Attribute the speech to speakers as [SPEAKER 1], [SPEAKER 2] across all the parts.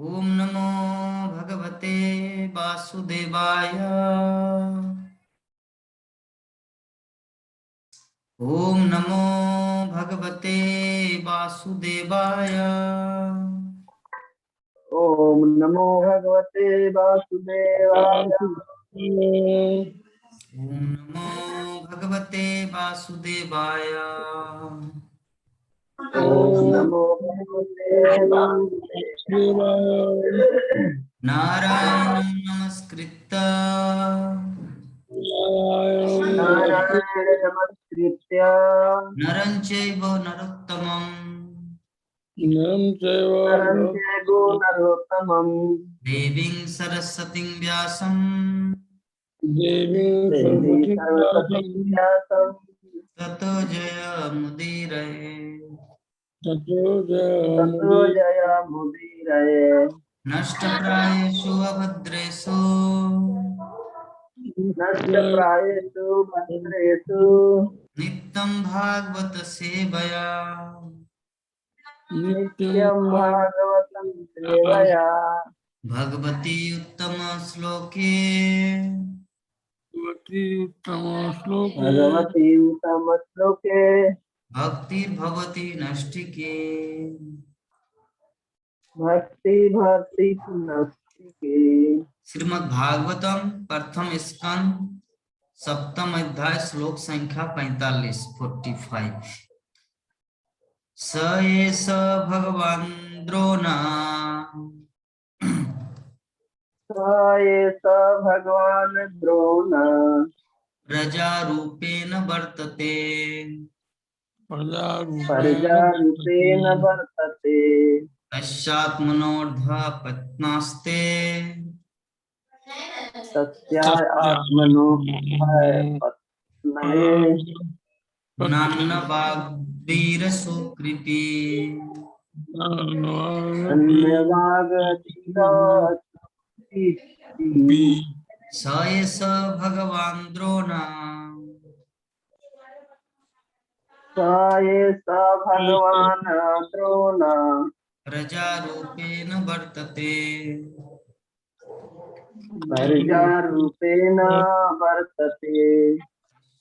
[SPEAKER 1] ओम नमो भगवते वासुदेवाय। ओम नमो भगवते वासुदेवाय।
[SPEAKER 2] ओम नमो भगवते वासुदेवाय।
[SPEAKER 1] ओम नमो भगवते वासुदेवाय।
[SPEAKER 2] ओम नमो भगवते वासुदेवाय।
[SPEAKER 1] नारायणं नमस्कृत्य
[SPEAKER 2] नारायण नमस्कृत्य
[SPEAKER 1] नरं चैव नरोत्तमं
[SPEAKER 2] नरं चैव नरोत्तमं
[SPEAKER 1] देवीं सरस्वतीं व्यासं
[SPEAKER 2] देवी सरस्वती व्यासं
[SPEAKER 1] ततो जयमुदीरये।
[SPEAKER 2] ततो जयमुदीरये।
[SPEAKER 1] नष्टप्रायेषु अभद्रेषु
[SPEAKER 2] नष्टप्रायेषु भद्रेषु
[SPEAKER 1] नित्यं भागवत सेवया
[SPEAKER 2] नित्यं भागवतं सेवया।
[SPEAKER 1] भगवती उत्तम श्लोके
[SPEAKER 2] भगवती उत्तमश्लोके
[SPEAKER 1] भक्तिर्भवति नष्टिके।
[SPEAKER 2] भक्ति नस्तिके।
[SPEAKER 1] श्रीमद् भागवतम प्रथम स्कंद सप्तम अध्याय श्लोक संख्या 45 स एष भगवान द्रोणा
[SPEAKER 2] स एष भगवान् द्रोण
[SPEAKER 1] प्रजारूपेण वर्तते
[SPEAKER 2] प्रजारूपेण वर्तते।
[SPEAKER 1] पश्चात्मनोर्ध्वपत्नास्ते
[SPEAKER 2] तस्या आत्मनो पत्नये
[SPEAKER 1] नान्न वाग्वीरसुकृति।
[SPEAKER 2] अन्यवागतिरस्ति।
[SPEAKER 1] स एष भगवान् द्रोणा
[SPEAKER 2] स एष भगवान् द्रोण
[SPEAKER 1] प्रजारूपेण वर्तते
[SPEAKER 2] प्रजारूपेण वर्तते।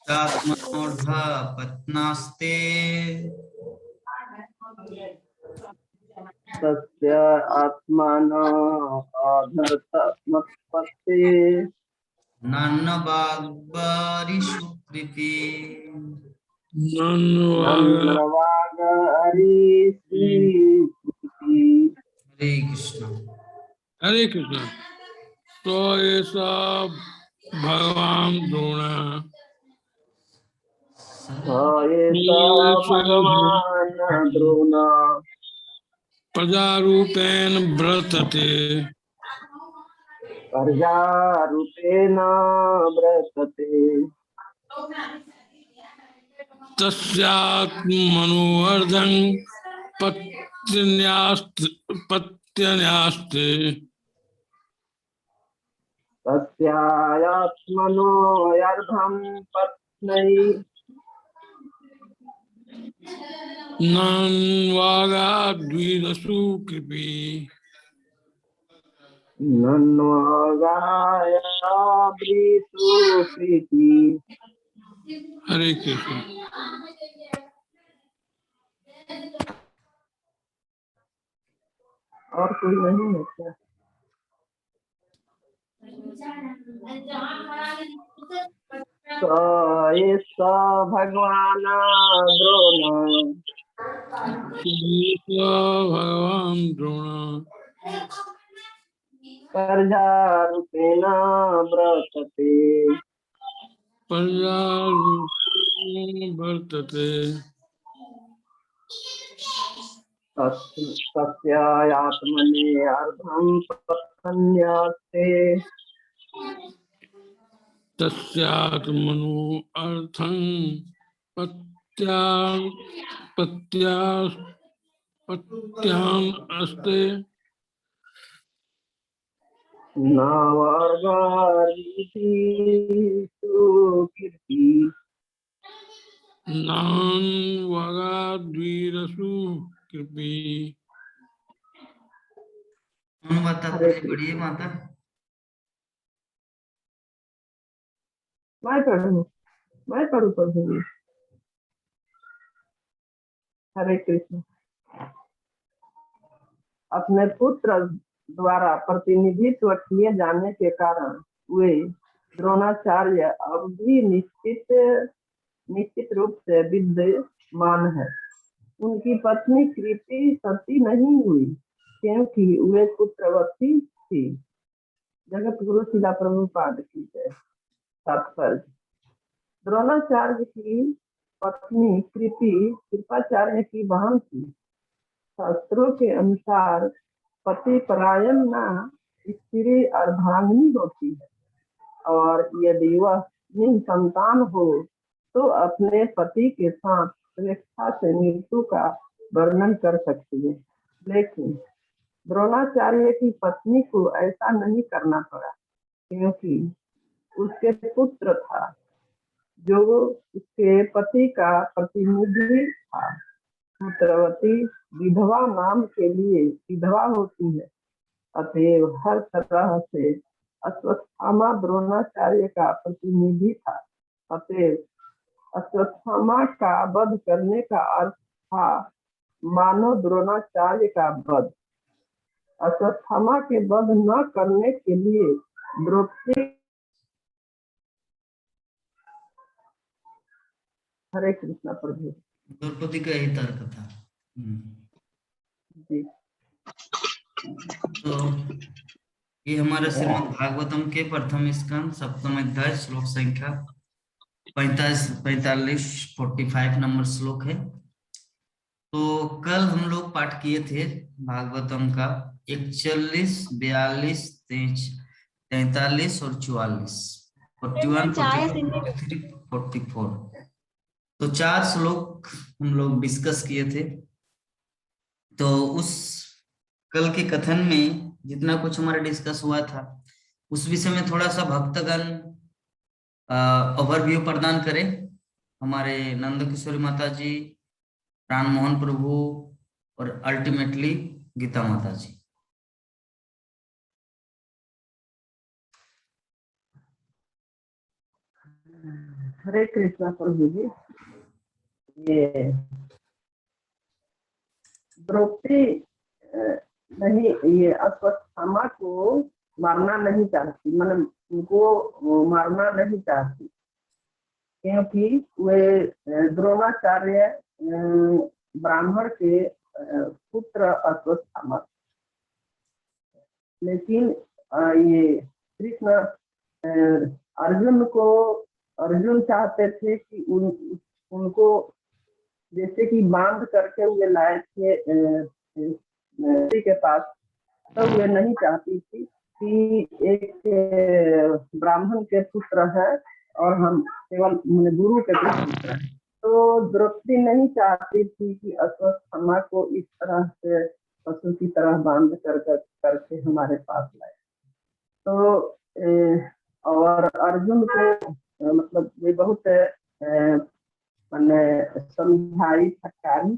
[SPEAKER 1] चात्मनोर्ध्वपत्नास्ते
[SPEAKER 2] तस्य आत्मानो अधर्तमस्पत्ते
[SPEAKER 1] नान्न वाग्वरिसुकृति।
[SPEAKER 2] नन्नवागरीषि।
[SPEAKER 1] हरे कृष्ण।
[SPEAKER 3] हरे कृष्ण। तो ऐसा भगवान द्रोण
[SPEAKER 2] एष भगवान् द्रोण
[SPEAKER 3] प्रजारूपेण वर्तते
[SPEAKER 2] प्रजारूपेण वर्तते।
[SPEAKER 3] तस्यात्मनोऽर्धं पत्यन्यास्ते
[SPEAKER 2] तस्यात्मनो यर्धं पत्न्यै
[SPEAKER 3] नन्वागाद्विरसु कृपी।
[SPEAKER 2] नन्वगायाभृतु प्रीति।
[SPEAKER 3] हरे कृष्ण।
[SPEAKER 2] और कोई नहीं है क्या? स एष भगवान् द्रोण
[SPEAKER 3] भगवान द्रोण
[SPEAKER 2] प्रजारूपेण वर्तते।
[SPEAKER 3] प्रजारूपेण वर्तते।
[SPEAKER 2] तस्यात्मने अर्धं पत्न्यास्ते
[SPEAKER 3] तस्यात्मनो अर्थं पत्या पत्या पत्याम् अस्ते
[SPEAKER 2] न वर्गारीति सुकीर्ति।
[SPEAKER 3] नान्वगाद्वीरसु कृपी।
[SPEAKER 1] अनुवाद
[SPEAKER 2] हरे
[SPEAKER 1] तात्पर्य
[SPEAKER 2] कृष्ण।
[SPEAKER 1] पढ़िए माता।
[SPEAKER 2] मैं पढ़ू, मैं पढ़ू प्रभु जी। हरे कृष्ण। अपने पुत्र द्वारा प्रतिनिधित्व किए जाने के कारण वे द्रोणाचार्य अब भी निश्चित रूप से विद्यमान है। उनकी पत्नी कृति सती नहीं हुई क्योंकि वे पुत्रवती थी। जगत गुरु शिला प्रभुपाद की जय। तात्पर्य, द्रोणाचार्य की पत्नी कृति कृपाचार्य की बहन थी। शास्त्रों के अनुसार पति परायण न स्त्री अर्धांगिनी होती है, और यदि वह निसंतान हो तो अपने पति के साथ स्वेच्छा से मृत्यु का वर्णन कर सकती है। लेकिन द्रोणाचार्य की पत्नी को ऐसा नहीं करना पड़ा क्योंकि उसके पुत्र था जो उसके पति का प्रतिनिधि था। पुत्रवती विधवा नाम के लिए विधवा होती है। अतएव हर तरह से अश्वत्थामा द्रोणाचार्य का प्रतिनिधि था। अतएव अश्वत्थामा का वध करने का अर्थ था मानव द्रोणाचार्य का वध। अश्वत्थामा के वध न करने के लिए द्रौपदी। हरे कृष्ण प्रभु
[SPEAKER 1] द्रौपदी का ही तर्क था।
[SPEAKER 2] जी।
[SPEAKER 1] तो ये हमारे श्रीमद् भागवतम के प्रथम स्कंद सप्तम अध्याय श्लोक संख्या 45 नंबर श्लोक है। तो कल हम लोग पाठ किए थे भागवतम का 41, 42, 43 और 44, 41, 42, 43, 44। तो 4 श्लोक हम लोग डिस्कस किए थे। तो उस कल के कथन में जितना कुछ हमारा डिस्कस हुआ था उस विषय में थोड़ा सा भक्तगण ओवरव्यू प्रदान करें। हमारे नंद किशोरी माता जी, प्राण मोहन प्रभु और अल्टीमेटली गीता माता जी।
[SPEAKER 2] हरे कृष्ण प्रभु जी। ये द्रौपदी नहीं, ये अश्वत्थामा को मारना नहीं चाहती, मतलब उनको मारना नहीं चाहती क्योंकि वे द्रोणाचार्य ब्राह्मण के पुत्र अश्वत्थामा। लेकिन ये कृष्ण अर्जुन चाहते थे कि उनको जैसे कि बांध करके वे लाए थे के पास, तो वे नहीं चाहती थी कि एक ब्राह्मण के पुत्र है और हम केवल गुरु के पुत्र हैं। तो द्रौपदी नहीं चाहती थी कि अश्वत्थामा को इस तरह से पशु की तरह बांध करके हमारे पास लाए। तो और अर्जुन को मतलब वे बहुत मैंने समझाई फटकारी।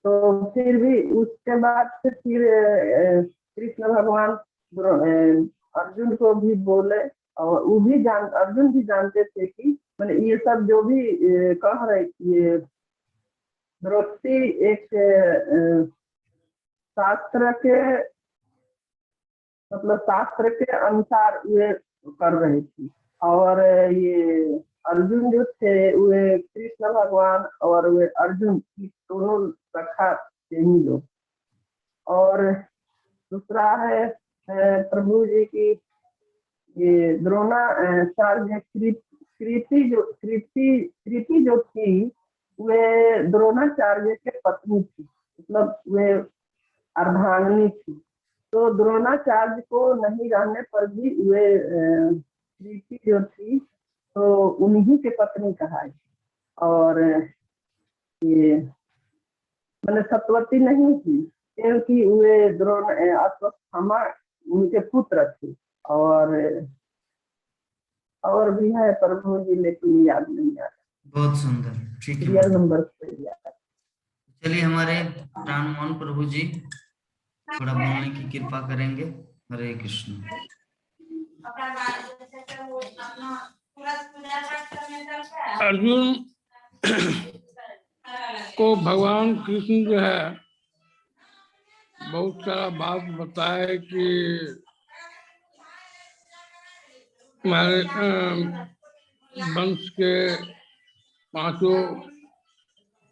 [SPEAKER 2] तो फिर भी उसके बाद से फिर कृष्ण भगवान अर्जुन को भी बोले, और वो भी अर्जुन भी जानते थे कि मैंने ये सब जो भी कह रहे, ये द्रौपदी एक शास्त्र के मतलब शास्त्र के अनुसार वे कर रही थी। और ये अर्जुन जो थे वे कृष्ण भगवान और वे अर्जुन की दोनों सखा प्रेमी लोग। और दूसरा है प्रभु जी की ये द्रोणाचार्य कृति जो थी वे द्रोणाचार्य के पत्नी थी, मतलब वे अर्धांगिनी थी। तो द्रोणाचार्य को नहीं रहने पर भी वे कृति जो थी तो उन्हीं के पत्नी कहा। और ये मैंने सतवती नहीं थी क्योंकि वे अश्वत्थामा उनके पुत्र थे। और भी है प्रभु जी, लेकिन याद नहीं आ रहा।
[SPEAKER 1] बहुत सुंदर, ठीक है।
[SPEAKER 2] नंबर से याद।
[SPEAKER 1] चलिए हमारे प्राण मोहन प्रभु जी थोड़ा बोलने की कृपा करेंगे। हरे कृष्ण।
[SPEAKER 3] अर्जुन को भगवान कृष्ण जो है बहुत सारा बात बताए कि हमारे वंश के पांचों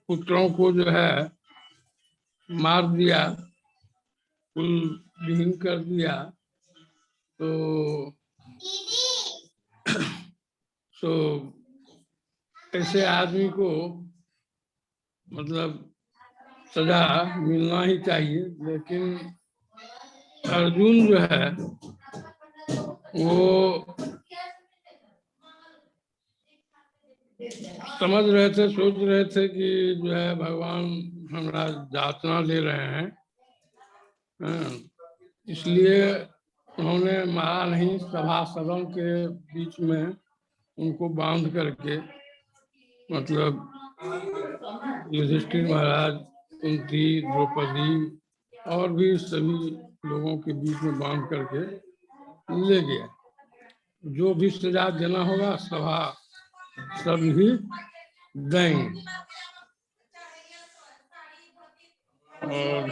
[SPEAKER 3] पुत्रों को जो है मार दिया, कुल विहीन कर दिया। तो ऐसे आदमी को मतलब सजा मिलना ही चाहिए, लेकिन अर्जुन जो है वो समझ रहे थे, सोच रहे थे कि जो है भगवान हमारा यातना ले रहे हैं, इसलिए उन्होंने मारा नहीं। सभा सदन के बीच में उनको बांध करके, मतलब युधिष्ठिर महाराज, कुंती, द्रौपदी और भी सभी लोगों के बीच में बांध करके ले गया। जो भी सजा देना होगा सभा सब ही देंगे। और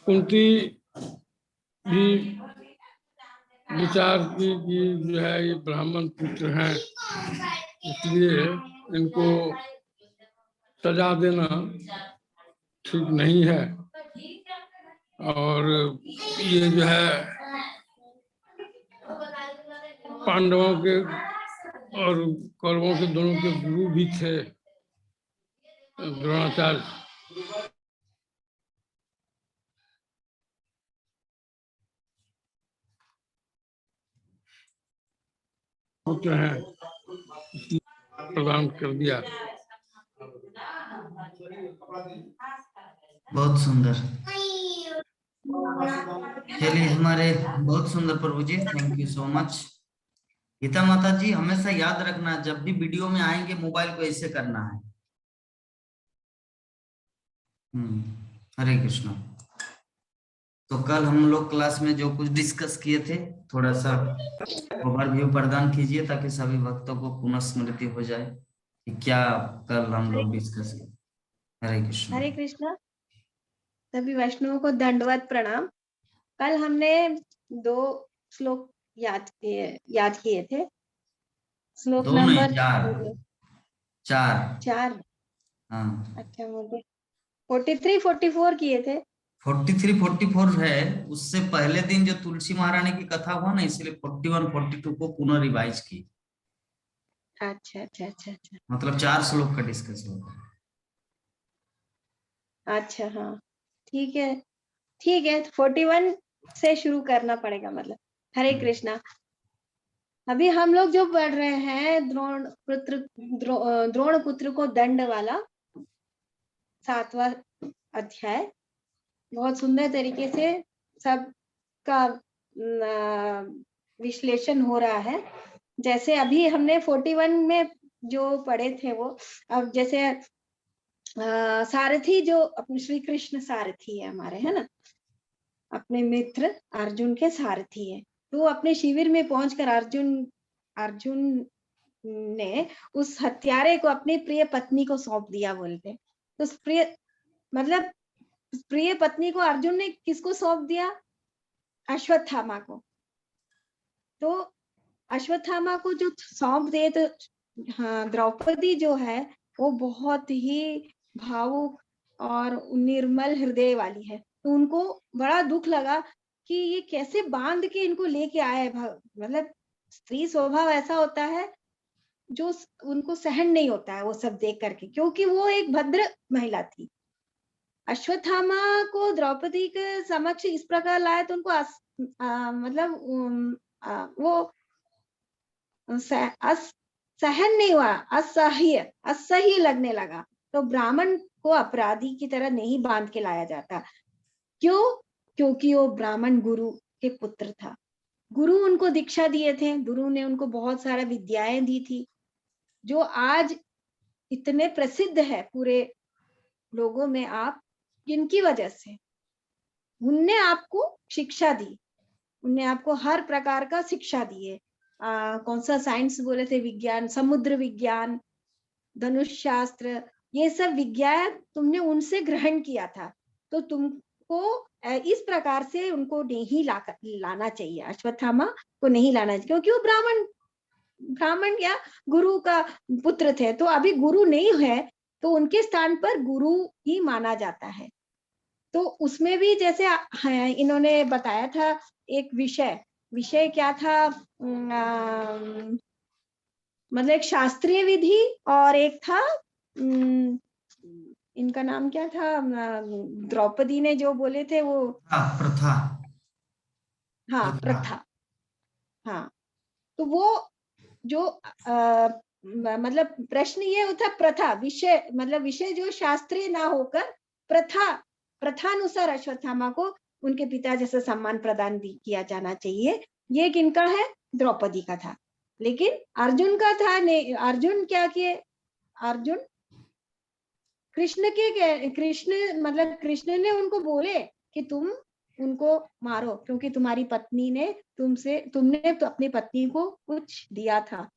[SPEAKER 3] कुंती भी विचार की कि जो है ये ब्राह्मण पुत्र हैं, इसलिए इनको सजा देना ठीक नहीं है। और ये जो है पांडवों के और कौरवों के दोनों के गुरु भी थे, द्रोणाचार्य। पुत्र हैं, प्रदान कर दिया।
[SPEAKER 1] बहुत सुंदर। चलिए हमारे बहुत सुंदर Prabhu ji, thank you so much. Geeta माता जी हमेशा याद रखना, जब भी वीडियो में आएंगे मोबाइल को ऐसे करना है। हरे कृष्णा। तो कल हम लोग क्लास में जो कुछ डिस्कस किए थे, थोड़ा सा ओवरव्यू प्रदान कीजिए ताकि सभी भक्तों को पुनः स्मृति हो जाए कि क्या कल हम लोग डिस्कस किए। हरे कृष्ण।
[SPEAKER 4] हरे कृष्णा। सभी वैष्णवों को दंडवत प्रणाम। कल हमने 2 श्लोक याद किए थे। श्लोक
[SPEAKER 1] 2 नहीं
[SPEAKER 4] नंबर
[SPEAKER 1] 4।
[SPEAKER 4] 4।
[SPEAKER 1] हाँ,
[SPEAKER 4] अच्छा, मुझे 43 44 किए थे।
[SPEAKER 1] 43 44 है। उससे पहले दिन जो तुलसी महारानी की कथा हुआ ना, इसलिए 41 42 को पुनः रिवाइज की।
[SPEAKER 4] अच्छा अच्छा अच्छा अच्छा
[SPEAKER 1] मतलब 4 श्लोक का डिस्कस होगा।
[SPEAKER 4] अच्छा, हाँ ठीक है ठीक है। 41 से शुरू करना पड़ेगा मतलब। हरे कृष्णा। अभी हम लोग जो पढ़ रहे हैं द्रोण पुत्र को दंड वाला 7वां अध्याय। बहुत सुंदर तरीके से सबका विश्लेषण हो रहा है। जैसे अभी हमने 41 में जो पढ़े थे वो, अब जैसे सारथी जो अपने श्री कृष्ण सारथी है हमारे, है ना, अपने मित्र अर्जुन के सारथी है। तो अपने शिविर में पहुंचकर अर्जुन ने उस हत्यारे को अपनी प्रिय पत्नी को सौंप दिया बोलते। तो मतलब प्रिय पत्नी को अर्जुन ने किसको सौंप दिया? अश्वत्थामा को। तो अश्वत्थामा को जो सौंप दिए, तो हाँ, द्रौपदी जो है वो बहुत ही भावुक और निर्मल हृदय वाली है। तो उनको बड़ा दुख लगा कि ये कैसे बांध के इनको लेके आए। मतलब स्त्री स्वभाव ऐसा होता है जो उनको सहन नहीं होता है वो सब देख करके, क्योंकि वो एक भद्र महिला थी। अश्वत्थामा को द्रौपदी के समक्ष इस प्रकार लाया तो उनको मतलब वो सहन नहीं हुआ, असह्य लगने लगा। तो ब्राह्मण को अपराधी की तरह नहीं बांध के लाया जाता। क्यों? क्योंकि वो ब्राह्मण गुरु के पुत्र था। गुरु उनको दीक्षा दिए थे, गुरु ने उनको बहुत सारा विद्याएं दी थी, जो आज इतने प्रसिद्ध है पूरे लोगों में, आप किनकी वजह से? उनने आपको शिक्षा दी, उनने आपको हर प्रकार का शिक्षा दिए। कौन सा साइंस बोले थे? विज्ञान, समुद्र विज्ञान, धनुष शास्त्र, ये सब विज्ञान तुमने उनसे ग्रहण किया था। तो तुमको इस प्रकार से उनको नहीं लाना चाहिए, अश्वत्थामा को नहीं लाना चाहिए, क्योंकि वो ब्राह्मण या गुरु का पुत्र थे। तो अभी गुरु नहीं है तो उनके स्थान पर गुरु ही माना जाता है। तो उसमें भी जैसे इन्होंने बताया था एक विषय क्या था, मतलब एक शास्त्रीय विधि और एक था, इनका नाम क्या था, द्रौपदी ने जो बोले थे वो,
[SPEAKER 1] प्रथा।
[SPEAKER 4] हाँ प्रथा। हाँ, तो वो जो मतलब प्रश्न ये होता प्रथा, विषय मतलब विषय जो शास्त्रीय ना होकर प्रथानुसार अश्वत्थामा को उनके पिता जैसा सम्मान प्रदान किया जाना चाहिए। ये किनका है? द्रौपदी का था। लेकिन अर्जुन का था नहीं। अर्जुन क्या किए? अर्जुन कृष्ण ने उनको बोले कि तुम उनको मारो, क्योंकि तुम्हारी पत्नी ने तुमने तो अपनी पत्नी को कुछ दिया था,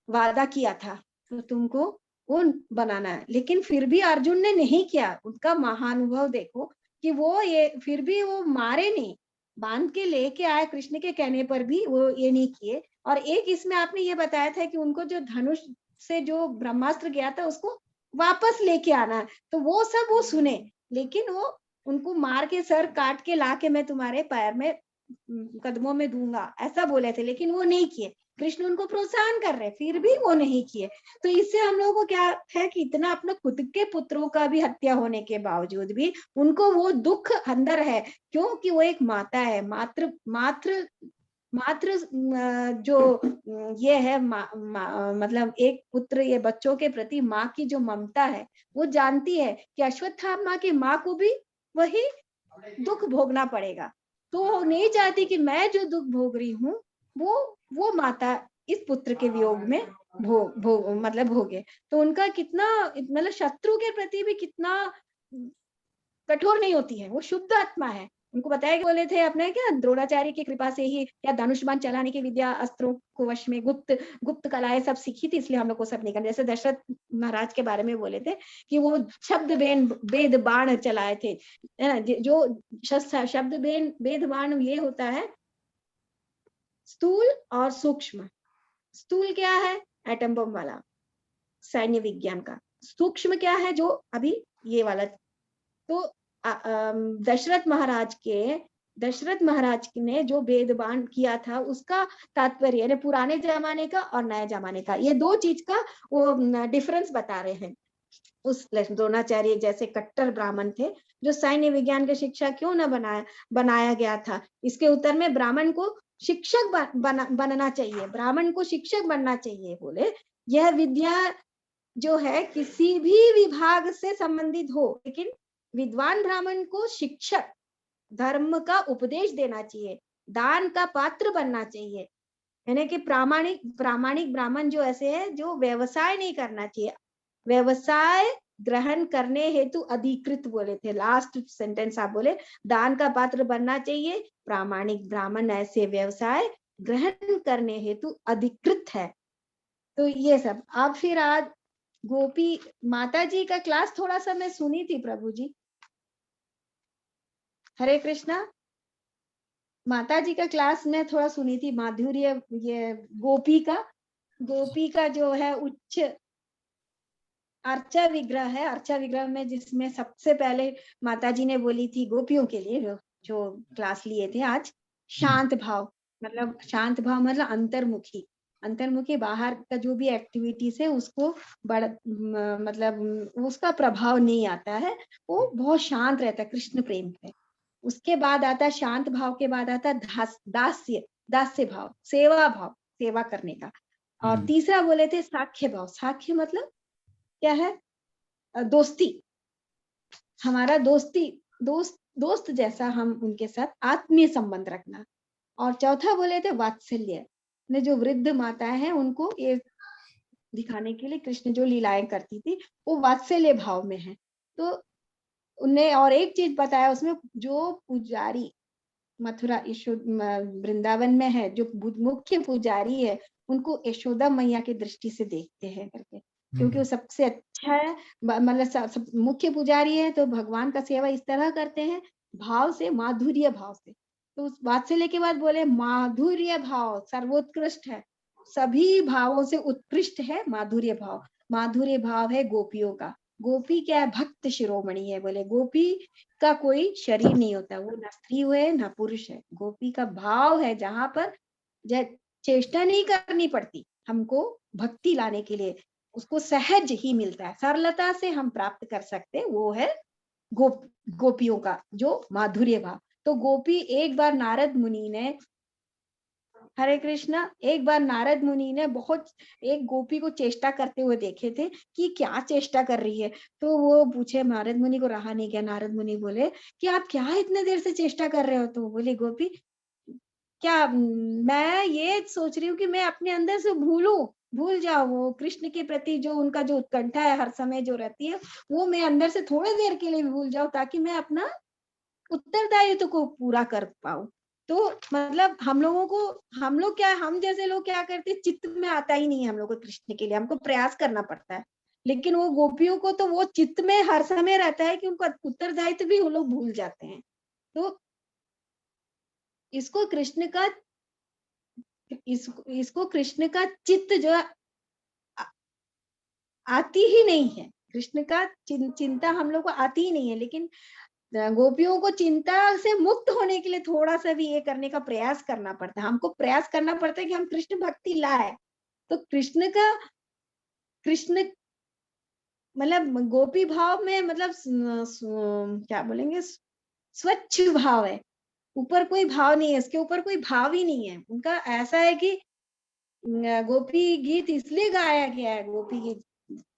[SPEAKER 4] वादा किया था, तो तुमको वो बनाना है। लेकिन फिर भी अर्जुन ने नहीं किया। उनका महानुभव देखो कि वो ये फिर भी वो मारे नहीं, बांध के लेके आए, कृष्ण के कहने पर भी वो ये नहीं किए। और एक इसमें आपने ये बताया था कि उनको जो धनुष से जो ब्रह्मास्त्र गया था उसको वापस लेके आना है, तो वो सब वो सुने। लेकिन वो उनको मार के सर काट के ला के मैं तुम्हारे पैर में कदमों में दूंगा, ऐसा बोले थे। लेकिन वो नहीं किए। कृष्ण उनको प्रोत्साहन कर रहे, फिर भी वो नहीं किए। तो इससे हम लोगों को क्या है कि इतना अपने खुद के पुत्रों का भी हत्या होने के बावजूद भी उनको वो दुख अंदर है, क्योंकि वो एक माता है। मात्र जो ये है मतलब एक पुत्र, ये बच्चों के प्रति माँ की जो ममता है, वो जानती है कि अश्वत्थामा की माँ को भी वही दुख भोगना पड़ेगा। तो वो नहीं चाहती कि मैं जो दुख भोग रही हूँ वो माता इस पुत्र के वियोग में मतलब भोगे। तो उनका कितना, मतलब शत्रु के प्रति भी कितना कठोर नहीं होती है, वो शुद्ध आत्मा है। उनको बताया कि बोले थे अपने क्या, द्रोणाचार्य की कृपा से ही या धनुष्मान चलाने की विद्या, अस्त्रों को वश में, गुप्त कलाएं सब सीखी थी, इसलिए हम लोग को सब नहीं करना। जैसे दशरथ महाराज के बारे में बोले थे कि वो शब्द वेद बाण चलाए थे, है ना। जो शब्द वेद बाण ये होता है स्थूल और सूक्ष्म। स्थूल क्या है? एटम बम वाला सैन्य विज्ञान का। सूक्ष्म क्या है? जो अभी ये वाला। तो दशरथ महाराज ने जो वेद बाण किया था उसका तात्पर्य पुराने जमाने का और नए जमाने का, ये दो चीज का वो डिफरेंस बता रहे हैं। उस द्रोणाचार्य जैसे कट्टर ब्राह्मण थे, जो सैन्य विज्ञान की शिक्षा क्यों न बनाया गया था, इसके उत्तर में ब्राह्मण को शिक्षक बनना चाहिए, ब्राह्मण को शिक्षक बनना चाहिए। बोले यह विद्या जो है किसी भी विभाग से संबंधित हो, लेकिन विद्वान ब्राह्मण को शिक्षक, धर्म का उपदेश देना चाहिए, दान का पात्र बनना चाहिए। यानी कि प्रामाणिक ब्राह्मण जो ऐसे है जो व्यवसाय नहीं करना चाहिए, व्यवसाय ग्रहण करने हेतु अधिकृत बोले थे। लास्ट सेंटेंस आप बोले दान का पात्र बनना चाहिए, प्रामाणिक ब्राह्मण ऐसे व्यवसाय ग्रहण करने हेतु अधिकृत है। तो ये सब। अब फिर आज गोपी माता जी का क्लास थोड़ा सा मैं सुनी थी प्रभु जी, हरे कृष्णा। माता जी का क्लास में थोड़ा सुनी थी, माधुर्य, ये गोपी का जो है उच्च अर्चा विग्रह है। अर्चा विग्रह में जिसमें सबसे पहले माता जी ने बोली थी गोपियों के लिए जो क्लास लिए थे आज, शांत भाव मतलब अंतर्मुखी बाहर का जो भी एक्टिविटीज है उसको मतलब उसका प्रभाव नहीं आता है, वो बहुत शांत रहता है कृष्ण प्रेम पे। उसके बाद आता है शांत भाव के बाद आता है दास्य भाव, सेवा करने का। और तीसरा बोले थे साख्य भाव। साख्य मतलब क्या है? दोस्ती, हमारा दोस्त जैसा हम उनके साथ आत्मीय संबंध रखना। और चौथा बोले थे वात्सल्य, ने जो वृद्ध माता है उनको ये दिखाने के लिए कृष्ण जो लीलाएं करती थी वो वात्सल्य भाव में है। तो उन्हें और एक चीज बताया उसमें, जो पुजारी मथुरा वृंदावन में है, जो मुख्य पुजारी है, उनको यशोदा मैया की दृष्टि से देखते हैं करके, क्योंकि वो सबसे अच्छा है, मतलब मुख्य पुजारी है, तो भगवान का सेवा इस तरह करते हैं भाव से, माधुर्य भाव से। तो उस वात्सल्य के बाद बोले माधुर्य भाव सर्वोत्कृष्ट है, सभी भावों से उत्कृष्ट है माधुर्य भाव। माधुर्य भाव है गोपियों का। गोपी क्या है? भक्त शिरोमणि है। बोले गोपी का कोई शरीर नहीं होता, वो ना स्त्री है ना पुरुष है। गोपी का भाव है, जहां पर चेष्टा नहीं करनी पड़ती हमको भक्ति लाने के लिए, उसको सहज ही मिलता है, सरलता से हम प्राप्त कर सकते हैं। वो है गोपियों का जो माधुर्य भाव। तो गोपी एक बार नारद मुनि ने, हरे कृष्णा, एक बार नारद मुनि ने बहुत एक गोपी को चेष्टा करते हुए देखे थे कि क्या चेष्टा कर रही है। तो वो पूछे, नारद मुनि को रहा नहीं गया। नारद मुनि बोले कि आप क्या इतने देर से चेष्टा कर रहे हो? तो बोले गोपी, क्या मैं ये सोच रही हूँ कि मैं अपने अंदर से भूल जाऊं वो कृष्ण के प्रति जो उनका जो उत्कंठा है हर समय जो रहती है, वो मैं अंदर से थोड़ी देर के लिए भूल जाऊं, ताकि मैं अपना उत्तरदायित्व को पूरा कर पाऊं। तो मतलब हम लोग क्या, हम जैसे लोग क्या करते हैं, चित्त में आता ही नहीं है हम लोग को कृष्ण के लिए, हमको प्रयास करना पड़ता है। लेकिन वो गोपियों को तो वो चित्त में हर समय रहता है कि उनका उत्तरदायित्व भी वो लोग भूल जाते हैं। तो इसको कृष्ण का इसको कृष्ण का चित्त जो आती ही नहीं है, कृष्ण का चिंता हम लोग को आती ही नहीं है। लेकिन गोपियों को चिंता से मुक्त होने के लिए थोड़ा सा भी ये करने का प्रयास करना पड़ता है, हमको प्रयास करना पड़ता है कि हम कृष्ण भक्ति लाए। तो कृष्ण मतलब गोपी भाव में मतलब क्या बोलेंगे, स्वच्छ भाव है, ऊपर कोई भाव नहीं है, इसके ऊपर कोई भाव ही नहीं है उनका। ऐसा है कि गोपी गीत इसलिए गाया गया है, गोपी गीत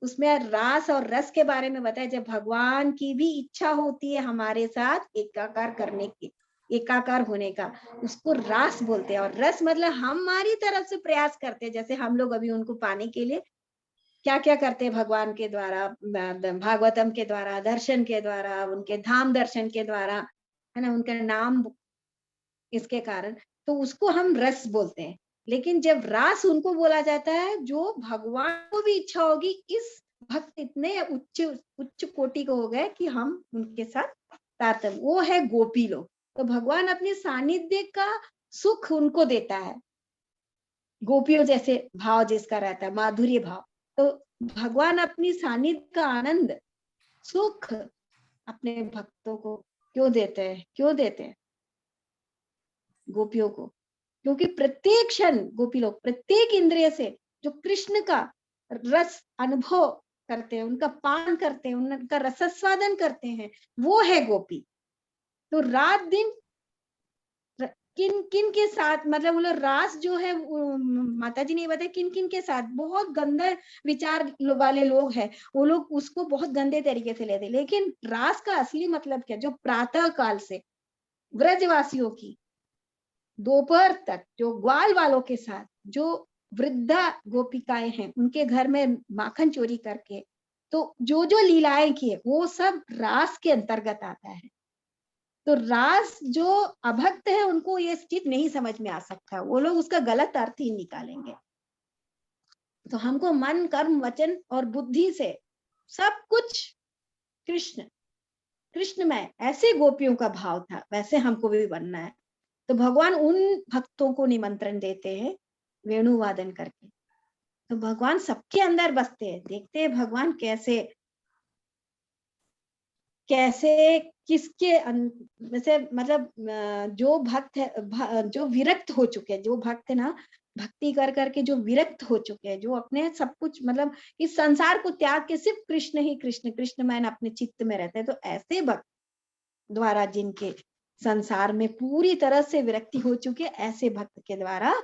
[SPEAKER 4] उसमें रास और रस के बारे में बताया। जब भगवान की भी इच्छा होती है हमारे साथ एकाकार करने की, एकाकार होने का, उसको रास बोलते हैं। और रस मतलब हमारी तरफ से प्रयास करते हैं, जैसे हम लोग अभी उनको पाने के लिए क्या क्या करते हैं, भगवान के द्वारा, भागवतम के द्वारा, दर्शन के द्वारा, उनके धाम दर्शन के द्वारा, है ना, उनका नाम, इसके कारण तो उसको हम रस बोलते हैं। लेकिन जब रास उनको बोला जाता है जो भगवान को भी इच्छा होगी, इस भक्त इतने उच्च उच्च कोटि को हो गए कि हम उनके साथ तारतम्य, वो है गोपी लोग। तो भगवान अपने सानिध्य का सुख उनको देता है, गोपियों जैसे भाव जिसका रहता है माधुर्य भाव। तो भगवान अपनी सानिध्य का आनंद सुख अपने भक्तों को क्यों देते हैं? क्यों देते हैं गोपियों को? क्योंकि प्रत्येक क्षण गोपी लोग प्रत्येक इंद्रिय से जो कृष्ण का रस अनुभव करते हैं, उनका पान करते हैं, उनका रसस्वादन करते हैं, वो है गोपी। तो रात दिन किन किन के साथ, मतलब वो लोग रास जो है, माता जी ने बताया किन किन के साथ, बहुत गंदे विचार वाले लोग हैं, वो लोग उसको बहुत गंदे तरीके से लेते। लेकिन रास का असली मतलब क्या, जो प्रातः काल से व्रजवासियों की दोपहर तक जो ग्वाल वालों के साथ, जो वृद्धा गोपिकाएं हैं उनके घर में माखन चोरी करके, तो जो जो लीलाएं किए वो सब रास के अंतर्गत आता है। तो रास जो अभक्त है उनको ये चीज नहीं समझ में आ सकता, वो लोग उसका गलत अर्थ ही निकालेंगे। तो हमको मन कर्म वचन और बुद्धि से सब कुछ कृष्ण कृष्णमय, ऐसे गोपियों का भाव था, वैसे हमको भी बनना है। तो भगवान उन भक्तों को निमंत्रण देते हैं वेणु वादन करके। तो भगवान सबके अंदर बसते हैं, देखते हैं भगवान कैसे कैसे किसके वैसे, मतलब जो भक्त है, जो विरक्त हो चुके हैं, जो भक्त है ना, भक्ति कर करके जो विरक्त हो चुके हैं, जो अपने सब कुछ मतलब इस संसार को त्याग के सिर्फ कृष्ण ही कृष्ण कृष्णमय अपने चित्त में रहते हैं, तो ऐसे भक्त द्वारा जिनके संसार में पूरी तरह से विरक्ति हो चुकी है, ऐसे भक्त के द्वारा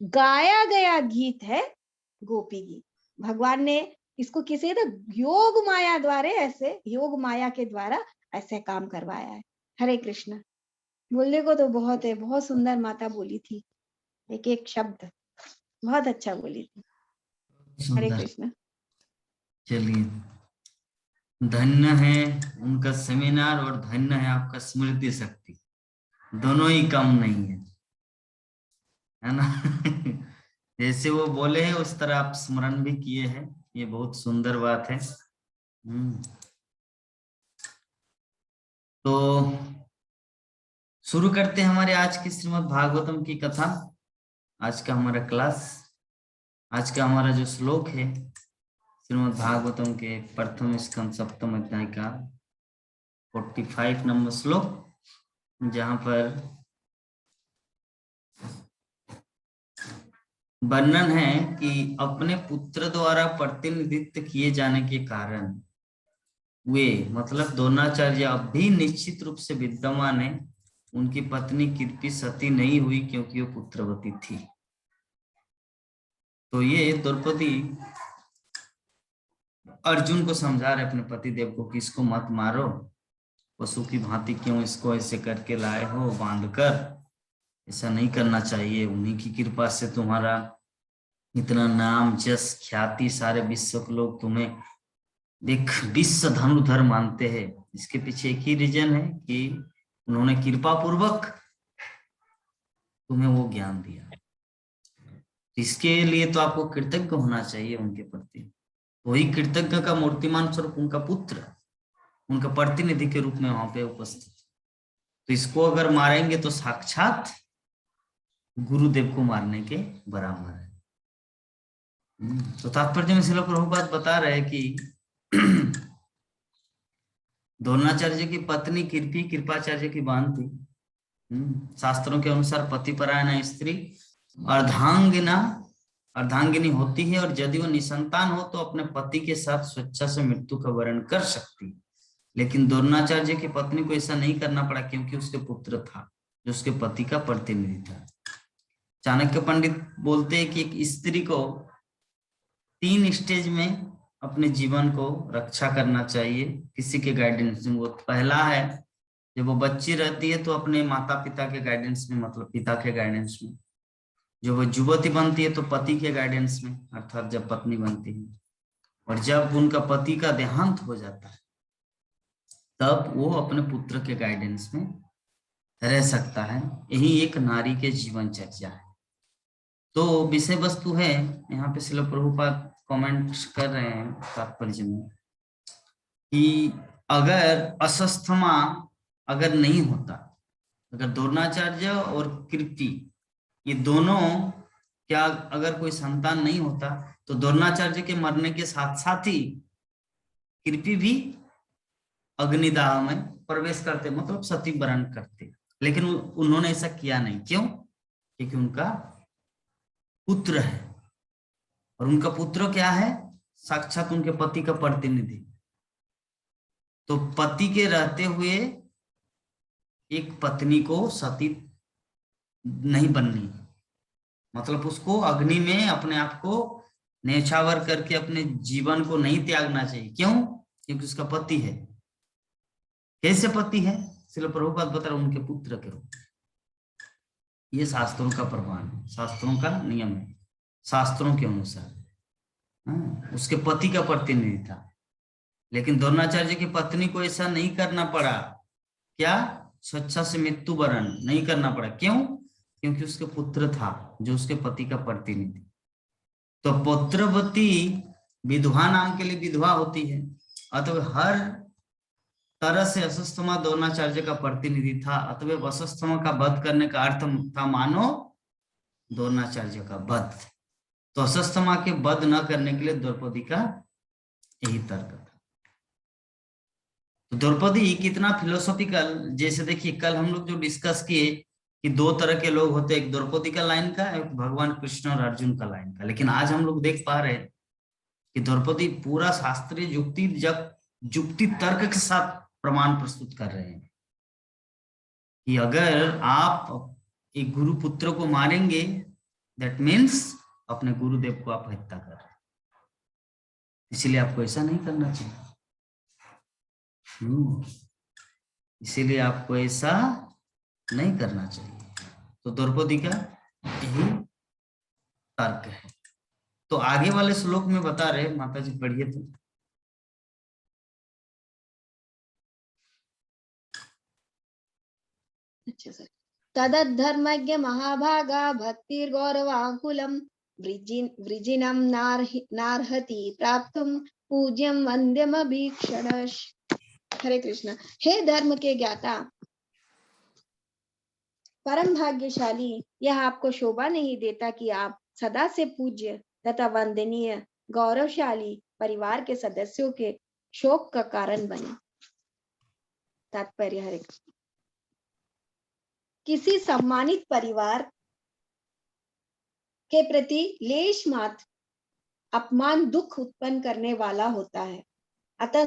[SPEAKER 4] गाया गया गीत है गोपी गीत। भगवान ने इसको किसी तो योग माया द्वारा, ऐसे योग माया के द्वारा ऐसे काम करवाया है। हरे कृष्ण। बोलने को तो बहुत है, बहुत सुंदर माता बोली थी, एक एक शब्द बहुत अच्छा बोली थी। हरे
[SPEAKER 1] सुंदर।
[SPEAKER 4] कृष्ण।
[SPEAKER 1] चलिए, धन्य है उनका सेमिनार और धन्य है आपका स्मृति शक्ति, दोनों ही कम नहीं है ना। जैसे वो बोले हैं उस तरह आप स्मरण भी किए हैं, ये बहुत सुंदर बात है। तो शुरू करते हैं हमारे आज की श्रीमद् भागवतम की कथा। आज का हमारा क्लास, आज का हमारा जो श्लोक है श्रीमद् भागवतम के प्रथम स्कंद सप्तम अध्याय का 45 नंबर श्लोक, जहां पर वर्णन है कि अपने पुत्र द्वारा प्रतिनिधित्व किए जाने के कारण वे, मतलब द्रोणाचार्य अब भी निश्चित रूप से विद्यमान है, उनकी पत्नी कृपि सती नहीं हुई क्योंकि वो पुत्रवती थी। तो ये द्रौपदी अर्जुन को समझा रहे अपने पति देव को कि इसको मत मारो, पशु की भांति क्यों इसको ऐसे करके लाए हो बांध कर, ऐसा नहीं करना चाहिए। उन्हीं की कृपा से तुम्हारा इतना नाम जस ख्याति, सारे विश्व के लोग तुम्हें देख विश्व धनुधर मानते हैं। इसके पीछे एक ही रीजन है कि उन्होंने कृपा पूर्वक तुम्हें वो ज्ञान दिया। इसके लिए तो आपको कृतज्ञ होना चाहिए उनके प्रति। वही कृतज्ञ का मूर्तिमान स्वरूप उनका पुत्र, उनका प्रतिनिधि के रूप में वहां पे उपस्थित। तो इसको अगर मारेंगे तो साक्षात गुरुदेव को मारने के बराबर है। तो तात्पर्य में श्रील प्रभुपाद बता रहे हैं कि द्रोणाचार्य की पत्नी कृपी कृपाचार्य की बांध थी। शास्त्रों के अनुसार पतिपरायण स्त्री अर्धांगिनी होती है, और यदि वो निसंतान हो तो अपने पति के साथ स्वेच्छा से मृत्यु का वर्ण कर सकती है। लेकिन द्रोणाचार्य की पत्नी को ऐसा नहीं करना पड़ा क्योंकि उसके पुत्र था जो उसके पति का प्रतिनिधि था। चाणक्य पंडित बोलते हैं कि एक स्त्री को 3 स्टेज में अपने जीवन को रक्षा करना चाहिए किसी के गाइडेंस में। वो पहला है जब वो बच्ची रहती है तो अपने माता पिता के गाइडेंस में, मतलब पिता के गाइडेंस में। जब वो युवती बनती है तो पति के गाइडेंस में, अर्थात जब पत्नी बनती है। और जब उनका पति का देहांत हो जाता है तब वो अपने पुत्र के गाइडेंस में रह सकता है। यही एक नारी के जीवन चर्चा है। तो विषय वस्तु है यहाँ पे श्रील प्रभुपाद कमेंट कर रहे हैं तात्पर्य में कि अगर असस्थमा अगर नहीं होता, अगर द्रोणाचार्य और कृपी ये दोनों क्या अगर कोई संतान नहीं होता तो द्रोणाचार्य के मरने के साथ साथ ही कृपी भी अग्निदाह में प्रवेश करते, मतलब सती वरण करते। लेकिन उन्होंने ऐसा किया नहीं। क्यों? क्योंकि उनका पुत्र है, और उनका पुत्र क्या है? साक्षात उनके पति का प्रतिनिधि। तो पति के रहते हुए एक पत्नी को सती नहीं बननी, मतलब उसको अग्नि में अपने आप को न्यौछावर करके अपने जीवन को नहीं त्यागना चाहिए। क्यों? क्योंकि उसका पति है। कैसे पति है? श्रील प्रभुपाद बता रहे उनके पुत्र के रूप। ये शास्त्रों का प्रमाण है, शास्त्रों का नियम है, शास्त्रों के अनुसार उसके पति का प्रतिनिधि था। लेकिन द्रोणाचार्य की पत्नी को ऐसा नहीं करना पड़ा। क्या? स्वेच्छा से मृत्यु वरण नहीं करना पड़ा। क्यों? क्योंकि उसके पुत्र था जो उसके पति का प्रतिनिधि। तो पुत्रवती विधवा नाम के लिए विधवा होती है। अतः हर तरह से अश्वत्थामा द्रोणाचार्य का प्रतिनिधि था। अतः अश्वत्थामा का वध करने का अर्थ था मानो द्रोणाचार्य का वध। तो अश्वत्थामा के वध न करने के लिए द्रौपदी का यही तर्क था। तो द्रौपदी कितना फिलोसॉफिकल, जैसे देखिए कल हम लोग जो डिस्कस किए कि 2 तरह के लोग होते हैं, एक द्रौपदी का लाइन का, एक भगवान कृष्ण और अर्जुन का लाइन का। लेकिन आज हम लोग देख पा रहे हैं कि द्रौपदी पूरा शास्त्रीय युक्ति तर्क के साथ प्रमाण प्रस्तुत कर रहे हैं कि अगर आप एक गुरु पुत्र को मारेंगे दैट मीन्स अपने गुरुदेव को आप हत्या कर रहे हैं। इसलिए आपको ऐसा नहीं करना चाहिए। इसीलिए आपको ऐसा नहीं करना चाहिए। तो द्रौपदी का यही तर्क है। तो आगे वाले श्लोक में बता रहे, माता जी पढ़िए तो।
[SPEAKER 4] अच्छा सर। तदधर्मज्ञ महाभागा भक्तिर्गौरवाकुलम वृजिनम नार्हति प्राप्तुम पूज्यम वंद्यमभीक्षणश। हरे कृष्ण। हे धर्म के ज्ञाता, परम भाग्यशाली, यह आपको शोभा नहीं देता कि आप सदा से पूज्य तथा वंदनीय गौरवशाली परिवार के सदस्यों के शोक का कारण बने। तात्पर्य, हरे कृष्ण। किसी सम्मानित परिवार के प्रति लेश मात्र अपमान दुख उत्पन्न करने वाला होता है। अतः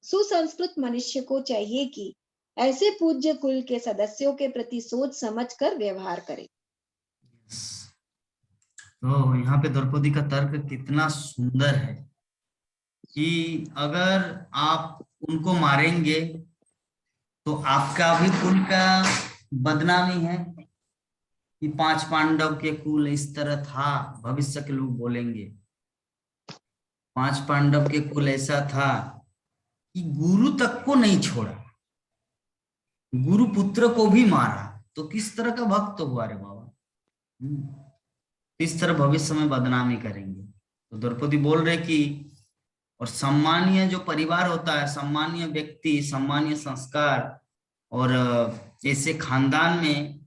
[SPEAKER 4] सुसंस्कृत मनुष्य को चाहिए कि ऐसे पूज्य कुल के सदस्यों के प्रति सोच समझकर व्यवहार करे।
[SPEAKER 1] तो यहाँ पे द्रौपदी का तर्क कितना सुंदर है कि अगर आप उनको मारेंगे तो आपका भी कुल का बदनामी है कि 5 पांडव के कुल इस तरह था, भविष्य के लोग बोलेंगे 5 पांडव के कुल ऐसा था कि गुरु तक को नहीं छोड़ा, गुरु पुत्र को भी मारा, तो किस तरह का भक्त हुआ रे बाबा। इस तरह भविष्य में बदनामी करेंगे। तो द्रौपदी बोल रहे कि और सम्मानीय जो परिवार होता है, सम्मानीय व्यक्ति, सम्मानीय संस्कार और ऐसे खानदान में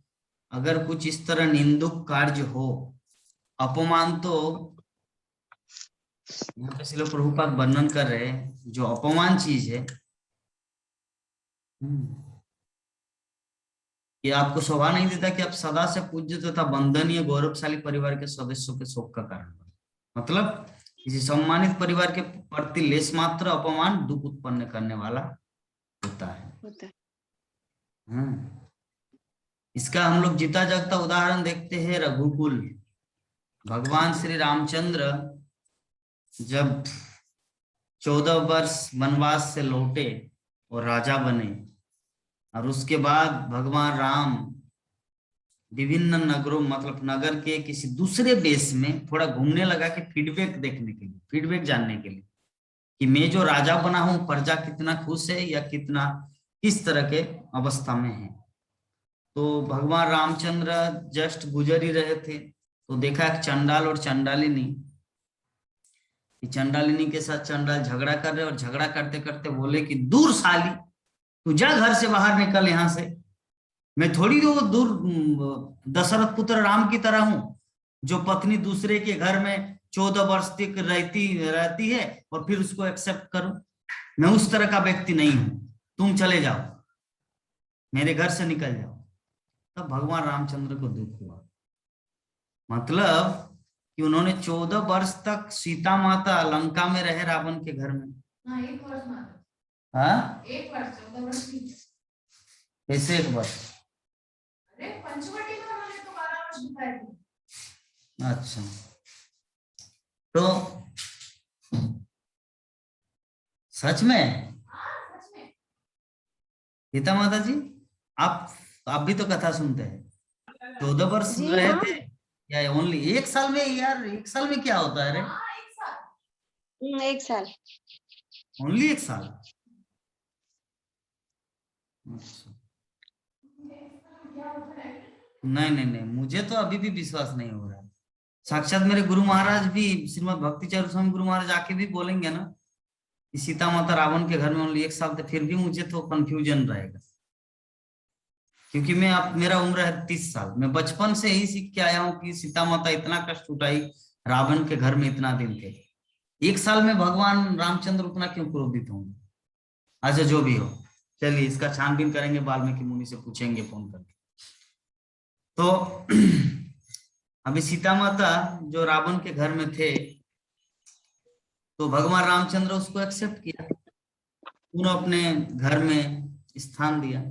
[SPEAKER 1] अगर कुछ इस तरह निंदक कार्य हो, अपमान, तो यहाँ पे श्रील प्रभुपाद वर्णन कर रहे हैं जो अपमान चीज है कि आपको शोभा नहीं देता कि आप सदा से पूज्य तथा वंदनीय गौरवशाली परिवार के सदस्यों के शोक का कारण बने। मतलब किसी सम्मानित परिवार के प्रति लेश मात्र अपमान दुख उत्पन्न करने वाला होता है। इसका हम लोग जीता जागता उदाहरण देखते हैं रघुकुल। भगवान श्री रामचंद्र जब 14 वर्ष वनवास से लौटे और राजा बने, और उसके बाद भगवान राम विभिन्न नगरों, मतलब नगर के किसी दूसरे देश में थोड़ा घूमने लगा कि फीडबैक देखने के लिए, फीडबैक जानने के लिए कि मैं जो राजा बना हूं प्रजा कितना खुश है या कितना किस तरह के अवस्था में है। तो भगवान रामचंद्र जस्ट गुजर ही रहे थे तो देखा एक चंडाल और चंडालिनी, चंडालिनी के साथ चंडाल झगड़ा कर रहे और झगड़ा करते करते बोले कि दूर साली, तू जा घर से बाहर निकल यहाँ से, मैं थोड़ी वो दूर दशरथ पुत्र राम की तरह हूं जो पत्नी दूसरे के घर में 14 वर्ष तक रहती है और फिर उसको एक्सेप्ट करूं। मैं उस तरह का व्यक्ति नहीं हूं, तुम चले जाओ, मेरे घर से निकल जाओ। तब भगवान रामचंद्र को दुख हुआ, मतलब कि उन्होंने 14 वर्ष तक सीता माता लंका में रहे रावण के घर में। हाँ, 1 वर्ष माता। हाँ, 1 वर्ष, 14 वर्ष नहीं। कैसे 1 वर्ष? अरे पंचवटी में उन्होंने तो 12 वर्ष बिताए थे। अच्छा, तो सच में? हाँ, सच में। सीता माता जी, आप भी तो कथा सुनते हैं। 14 वर्ष रहे थे या ओनली 1 साल में? यार 1 साल में क्या होता है रे?
[SPEAKER 4] 1 साल।
[SPEAKER 1] ओनली 1 साल? अच्छा, नहीं नहीं नहीं, मुझे तो अभी भी विश्वास नहीं हो रहा। साक्षात मेरे गुरु महाराज भी, श्रीमद भक्ति चारू स्वामी गुरु महाराज आके भी बोलेंगे ना कि सीता माता रावण के घर में ओनली 1 साल थे, फिर भी मुझे तो कंफ्यूजन रहेगा, क्योंकि मेरा उम्र है 30 साल। मैं बचपन से ही सीख के आया हूँ कि सीता माता इतना कष्ट उठाई, रावण के घर में इतना दिन थे, 1 साल में भगवान रामचंद्र उतना क्यों क्रोधित होंगे? अच्छा, जो भी हो, चलिए इसका छानबीन करेंगे, वाल्मीकि मुनि से पूछेंगे फोन करके। तो अभी सीता माता जो रावण के घर में थे, तो भगवान रामचंद्र उसको एक्सेप्ट किया, उन्होंने अपने घर में स्थान दिया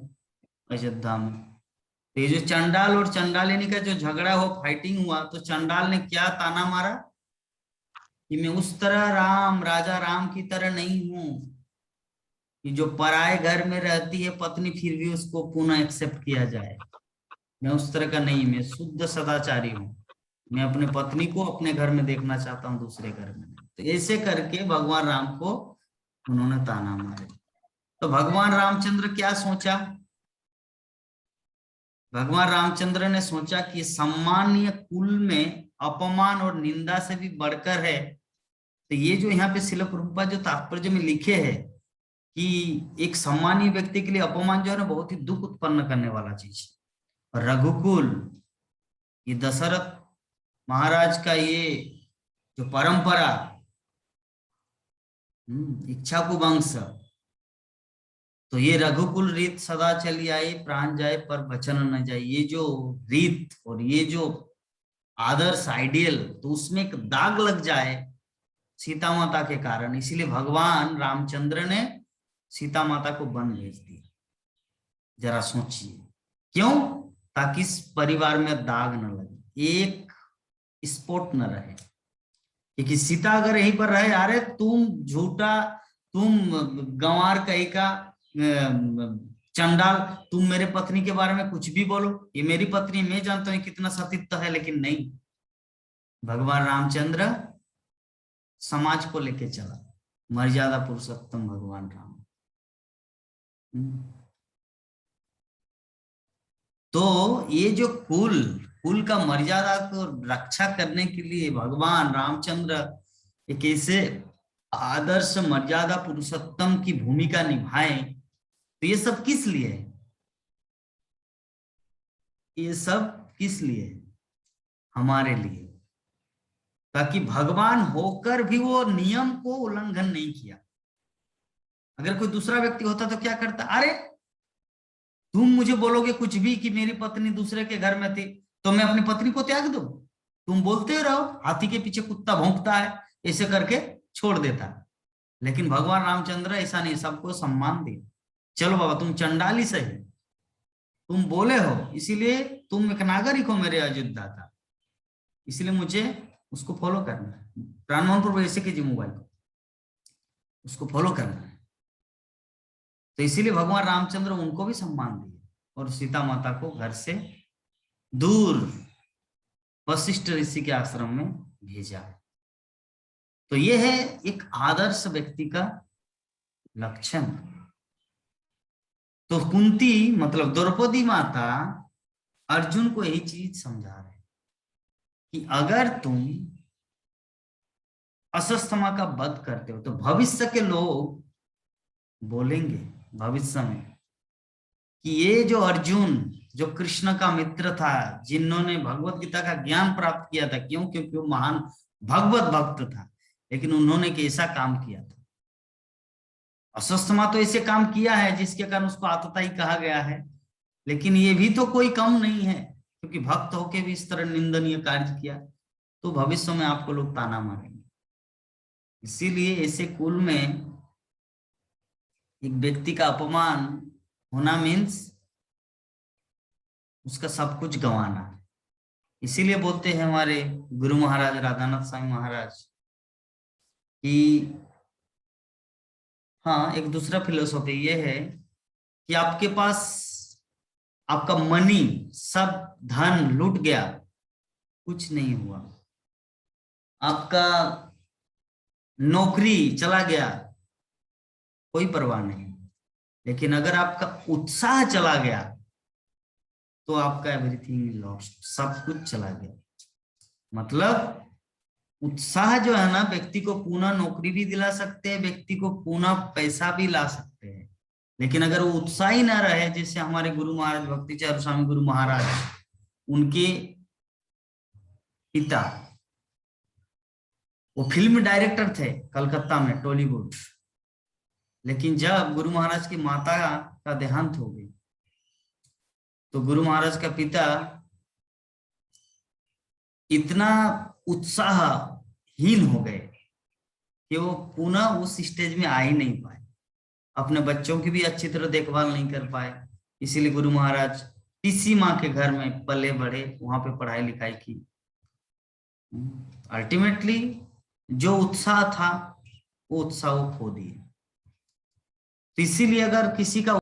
[SPEAKER 1] अयोध्या में। तो ये जो चंडाल और चंडालिनी का जो झगड़ा हो, फाइटिंग हुआ, तो चंडाल ने क्या ताना मारा कि मैं उस तरह राजा राम की तरह नहीं हूं कि जो पराए घर में रहती है पत्नी फिर भी उसको पुनः एक्सेप्ट किया जाए, मैं उस तरह का नहीं, मैं शुद्ध सदाचारी हूँ। मैं अपने पत्नी को अपने घर में देखना चाहता हूँ, दूसरे घर में नहीं। तो ऐसे करके भगवान राम को उन्होंने ताना मारे। तो भगवान रामचंद्र क्या सोचा? भगवान रामचंद्र ने सोचा कि सम्मानीय कुल में अपमान और निंदा से भी बढ़कर है। तो ये जो यहाँ पे शिल प्रभुपाद जो तात्पर्य में लिखे हैं कि एक सम्मानीय व्यक्ति के लिए अपमान जो है ना बहुत ही दुख उत्पन्न करने वाला चीज। और रघुकुल, ये दशरथ महाराज का ये जो परंपरा, इच्छा को वंश, तो ये रघुकुल रीत सदा चली आई, प्राण जाए पर वचन न जाए। ये जो रीत और ये जो आदर्श आइडियल, तो उसमें एक दाग लग जाए सीता माता के कारण, इसीलिए भगवान रामचंद्र ने सीता माता को वन भेज दिया। जरा सोचिए क्यों? ताकि इस परिवार में दाग न लगे, एक स्पॉट न रहे। क्योंकि सीता अगर यहीं पर रहे, अरे तुम झूठा, तुम गंवार कहीं का चंडाल, तुम मेरे पत्नी के बारे में कुछ भी बोलो, ये मेरी पत्नी, मैं जानता हूं कितना सतीत्व है, लेकिन नहीं, भगवान रामचंद्र समाज को लेके चला, मर्यादा पुरुषोत्तम भगवान राम। तो ये जो कुल का मर्यादा को रक्षा करने के लिए भगवान रामचंद्र एक ऐसे आदर्श मर्यादा पुरुषोत्तम की भूमिका निभाए। तो ये सब किस लिए है? ये सब किस लिए है? हमारे लिए, ताकि भगवान होकर भी वो नियम को उल्लंघन नहीं किया। अगर कोई दूसरा व्यक्ति होता तो क्या करता? अरे तुम मुझे बोलोगे कुछ भी कि मेरी पत्नी दूसरे के घर में थी, तो मैं अपनी पत्नी को त्याग दूं? तुम बोलते रहो, हाथी के पीछे कुत्ता भौंकता है, ऐसे करके छोड़ देता। लेकिन भगवान रामचंद्र ऐसा नहीं, सबको सम्मान दिया। चलो बाबा, तुम चंडाली सही, तुम बोले हो, इसीलिए तुम एक नागरिक हो मेरे अयोध्या का, इसलिए मुझे उसको फॉलो करना है। प्राणमोहन प्रभु ऐसे कीजिए मोबाइल को, उसको फॉलो करना है। तो इसीलिए भगवान रामचंद्र उनको भी सम्मान दिए और सीता माता को घर से दूर वशिष्ठ ऋषि के आश्रम में भेजा। तो ये है एक आदर्श व्यक्ति का लक्षण। तो कुंती मतलब द्रौपदी माता अर्जुन को यही चीज समझा रहे कि अगर तुम असस्थमा का वध करते हो तो भविष्य के लोग बोलेंगे भविष्य में कि ये जो अर्जुन, जो कृष्ण का मित्र था, जिन्होंने भगवत गीता का ज्ञान प्राप्त किया था, क्यों? क्योंकि वो महान भगवत भक्त था, लेकिन उन्होंने कैसा काम किया था? अस्वस्थमा तो ऐसे काम किया है जिसके कारण उसको आतताई कहा गया है, लेकिन ये भी तो कोई कम नहीं है, क्योंकि भक्त होके भी इस तरह निंदनीय कार्य किया, तो भविष्य में आपको लोग ताना मारेंगे। इसीलिए ऐसे कुल में एक व्यक्ति का अपमान होना मीन्स उसका सब कुछ गंवाना। इसीलिए बोलते हैं हमारे गुरु महाराज राधानाथ स्वामी महाराज कि हाँ, एक दूसरा फिलोसॉफी ये है कि आपके पास आपका मनी, सब धन लूट गया, कुछ नहीं हुआ, आपका नौकरी चला गया, कोई परवाह नहीं, लेकिन अगर आपका उत्साह चला गया तो आपका एवरीथिंग लॉस्ट, सब कुछ चला गया। मतलब उत्साह जो है ना, व्यक्ति को पुनः नौकरी भी दिला सकते हैं, व्यक्ति को पुनः पैसा भी ला सकते हैं, लेकिन अगर वो उत्साह ही ना रहे, जैसे हमारे गुरु महाराज भक्ति चारू स्वामी गुरु महाराज, उनके पिता वो फिल्म डायरेक्टर थे कलकत्ता में, टॉलीवुड, लेकिन जब गुरु महाराज की माता का देहांत हो गई तो गुरु महाराज का पिता इतना उत्साहहीन हो गए कि वो पुनः उस स्टेज में आ ही नहीं पाए, अपने बच्चों की भी अच्छी तरह देखभाल नहीं कर पाए। इसीलिए गुरु महाराज किसी माँ के घर में पले बढ़े, वहां पे पढ़ाई लिखाई की। अल्टीमेटली जो उत्साह था वो उत्साह वो खो दिए। तो इसीलिए अगर किसी का